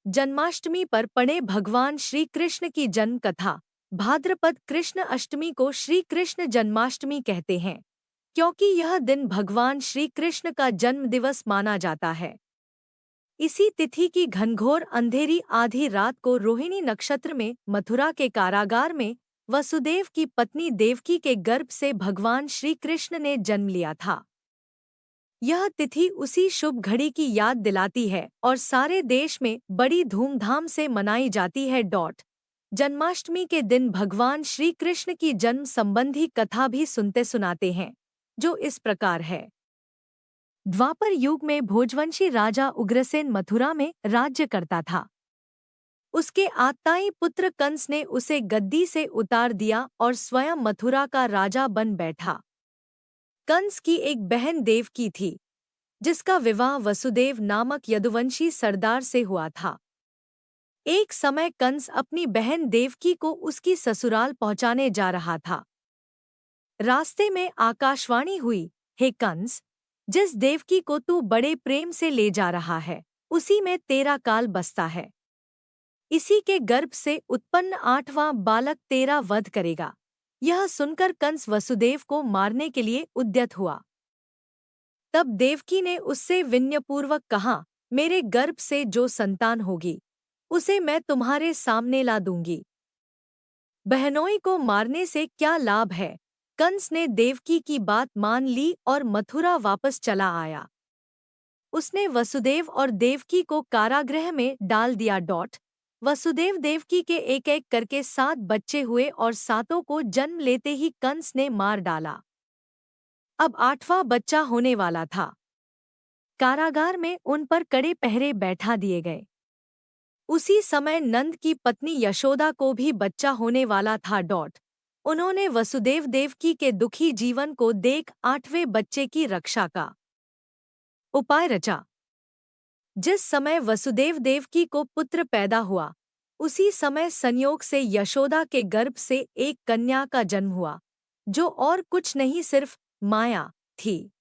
जन्माष्टमी पर पढ़े भगवान श्री कृष्ण की जन्म कथा। भाद्रपद कृष्ण अष्टमी को श्री कृष्ण जन्माष्टमी कहते हैं, क्योंकि यह दिन भगवान श्री कृष्ण का जन्म दिवस माना जाता है। इसी तिथि की घनघोर अंधेरी आधी रात को रोहिणी नक्षत्र में मथुरा के कारागार में वसुदेव की पत्नी देवकी के गर्भ से भगवान श्री कृष्ण ने जन्म लिया था। यह तिथि उसी शुभ घड़ी की याद दिलाती है और सारे देश में बड़ी धूमधाम से मनाई जाती है। जन्माष्टमी के दिन भगवान श्री कृष्ण की जन्म संबंधी कथा भी सुनते सुनाते हैं, जो इस प्रकार है। द्वापर युग में भोजवंशी राजा उग्रसेन मथुरा में राज्य करता था। उसके आत्ताई पुत्र कंस ने उसे गद्दी से उतार दिया और स्वयं मथुरा का राजा बन बैठा। कंस की एक बहन देवकी थी, जिसका विवाह वसुदेव नामक यदुवंशी सरदार से हुआ था। एक समय कंस अपनी बहन देवकी को उसकी ससुराल पहुंचाने जा रहा था। रास्ते में आकाशवाणी हुई, हे कंस, जिस देवकी को तू बड़े प्रेम से ले जा रहा है, उसी में तेरा काल बसता है। इसी के गर्भ से उत्पन्न 8वां बालक तेरा वध करेगा। यह सुनकर कंस वसुदेव को मारने के लिए उद्यत हुआ। तब देवकी ने उससे विनयपूर्वक कहा, मेरे गर्भ से जो संतान होगी, उसे मैं तुम्हारे सामने ला दूंगी। बहनोई को मारने से क्या लाभ है? कंस ने देवकी की बात मान ली और मथुरा वापस चला आया। उसने वसुदेव और देवकी को कारागृह में डाल दिया। वसुदेव देवकी के एक एक करके 7 बच्चे हुए और सातों को जन्म लेते ही कंस ने मार डाला। अब 8वां बच्चा होने वाला था। कारागार में उन पर कड़े पहरे बैठा दिए गए। उसी समय नंद की पत्नी यशोदा को भी बच्चा होने वाला था। उन्होंने वसुदेव देवकी के दुखी जीवन को देख 8वें बच्चे की रक्षा का उपाय रचा। जिस समय वसुदेव देवकी को पुत्र पैदा हुआ, उसी समय संयोग से यशोदा के गर्भ से एक कन्या का जन्म हुआ, जो और कुछ नहीं सिर्फ माया थी।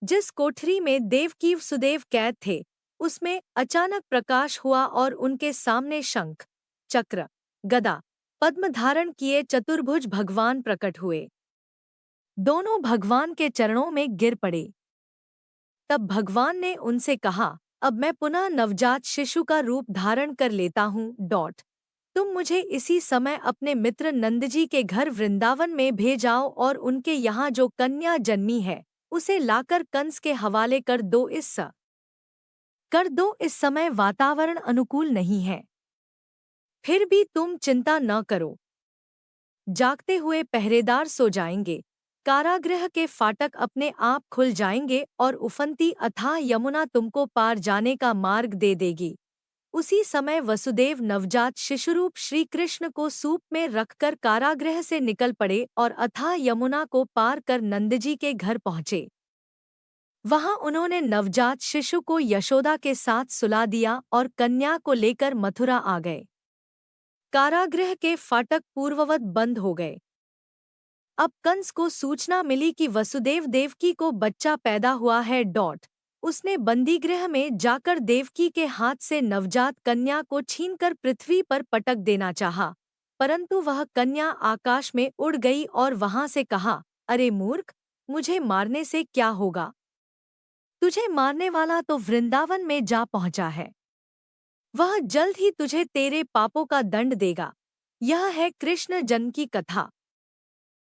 जिस कोठरी में देवकी वसुदेव कैद थे, उसमें अचानक प्रकाश हुआ और उनके सामने शंख, चक्र, गदा, पद्म धारण किए चतुर्भुज भगवान प्रकट हुए। दोनों भगवान के चरणों में गिर पड़े। तब भगवान ने उनसे कहा, अब मैं पुनः नवजात शिशु का रूप धारण कर लेता हूँ। तुम मुझे इसी समय अपने मित्र नंदजी के घर वृंदावन में भेजाओ और उनके यहाँ जो कन्या जन्मी है, उसे लाकर कंस के हवाले कर दो। इस समय वातावरण अनुकूल नहीं है। फिर भी तुम चिंता न करो। जागते हुए पहरेदार सो जाएंगे, कारागृह के फाटक अपने आप खुल जाएंगे और उफनती अथाह यमुना तुमको पार जाने का मार्ग दे देगी। उसी समय वसुदेव नवजात शिशुरूप श्री कृष्ण को सूप में रखकर कारागृह से निकल पड़े और अथाह यमुना को पार कर नंदजी के घर पहुँचे। वहां उन्होंने नवजात शिशु को यशोदा के साथ सुला दिया और कन्या को लेकर मथुरा आ गए। कारागृह के फाटक पूर्ववत बंद हो गए। अब कंस को सूचना मिली कि वसुदेव देवकी को बच्चा पैदा हुआ है। उसने बंदीगृह में जाकर देवकी के हाथ से नवजात कन्या को छीनकर पृथ्वी पर पटक देना चाहा, परंतु वह कन्या आकाश में उड़ गई और वहां से कहा, अरे मूर्ख, मुझे मारने से क्या होगा? तुझे मारने वाला तो वृंदावन में जा पहुंचा है। वह जल्द ही तुझे तेरे पापों का दंड देगा। यह है कृष्ण जन्म की कथा।